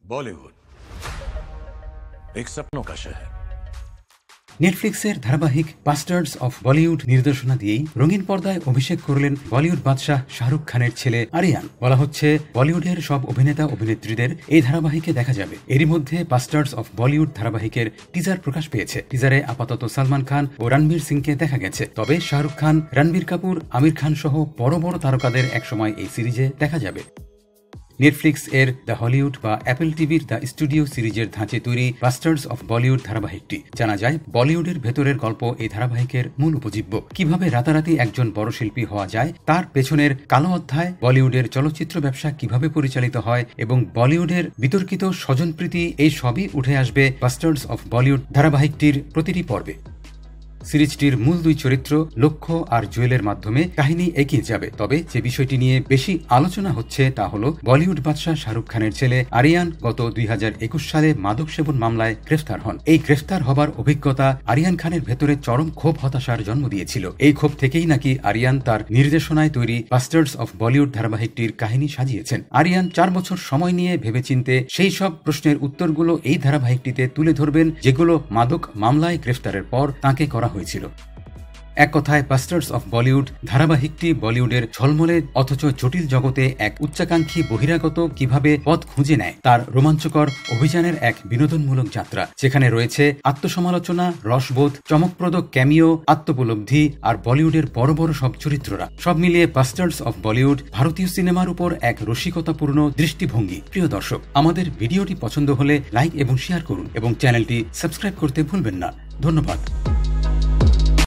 बॉलीवुड एक सपनों का शहर। নেটফ্লিক্সের ধারাবাহিক বাস্টার্ডস অফ বলিউড নির্দেশনা দিয়েই রঙিন পর্দায় অভিষেক করলেন বলিউড বাদশাহ শাহরুখ খানের ছেলে আরিয়ান। বলা হচ্ছে বলিউডের সব অভিনেতা অভিনেত্রীদের এই ধারাবাহিকে দেখা যাবে। এরই মধ্যে বাস্টার্ডস অফ বলিউড ধারাবাহিকের টিজার প্রকাশ পেয়েছে। টিজারে আপাতত সালমান খান ও রণবীর সিংকে দেখা গেছে। তবে শাহরুখ খান, রণবীর কাপুর, আমির খান সহ বড় বড় তারকাদের একসময় এই সিরিজে দেখা যাবে। নেটফ্লিক্স এর দ্য হলিউড বা অ্যাপল টিভির দ্য স্টুডিও সিরিজের ধাঁচে তৈরি বাস্টার্ডস অফ বলিউড ধারাবাহিকটি। জানা যায় বলিউডের ভেতরের গল্প এই ধারাবাহিকের মূল উপজীব্য। কিভাবে রাতারাতি একজন বড় শিল্পী হওয়া যায় তার পেছনের কালো অধ্যায়, বলিউডের চলচ্চিত্র ব্যবসা কিভাবে পরিচালিত হয় এবং বলিউডের বিতর্কিত স্বজনপ্রীতি, এই সবই উঠে আসবে বাস্টার্ডস অফ বলিউড ধারাবাহিকটির প্রতিটি পর্বে। সিরিজটির মূল দুই চরিত্র লক্ষ্য আর জুয়েলের মাধ্যমে কাহিনী এগিয়ে যাবে। তবে যে বিষয়টি নিয়ে বেশি আলোচনা হচ্ছে তা হল বলিউড বাদশাহ শাহরুখ খানের ছেলে আরিয়ান গত 2021 সালে মাদক সেবন মামলায় গ্রেফতার হন। এই গ্রেফতার হবার অভিজ্ঞতা আরিয়ান খানের ভেতরে চরম ক্ষোভ, হতাশার জন্ম দিয়েছিল। এই ক্ষোভ থেকেই নাকি আরিয়ান তার নির্দেশনায় তৈরি বাস্টার্ডস অফ বলিউড ধারাবাহিকটির কাহিনী সাজিয়েছেন। আরিয়ান 4 বছর সময় নিয়ে ভেবেচিন্তে সেই সব প্রশ্নের উত্তরগুলো এই ধারাবাহিকটিতে তুলে ধরবেন যেগুলো মাদক মামলায় গ্রেফতারের পর তাঁকে করা হয়েছিল। এক কথায় বাস্টার্ডস অফ বলিউড ধারাবাহিকটি বলিউডের ঝলমলে অথচ জটিল জগতে এক উচ্চাকাঙ্ক্ষী বহিরাগত কিভাবে পথ খুঁজে নেয় তার রোমাঞ্চকর অভিযানের এক বিনোদনমূলক যাত্রা, যেখানে রয়েছে আত্মসমালোচনা, রসবোধ, চমকপ্রদ ক্যামিও, আত্মোপলব্ধি আর বলিউডের বড় বড় সব চরিত্ররা। সব মিলিয়ে বাস্টার্ডস অফ বলিউড ভারতীয় সিনেমার উপর এক রসিকতাপূর্ণ দৃষ্টিভঙ্গি। প্রিয় দর্শক, আমাদের ভিডিওটি পছন্দ হলে লাইক এবং শেয়ার করুন এবং চ্যানেলটি সাবস্ক্রাইব করতে ভুলবেন না। ধন্যবাদ।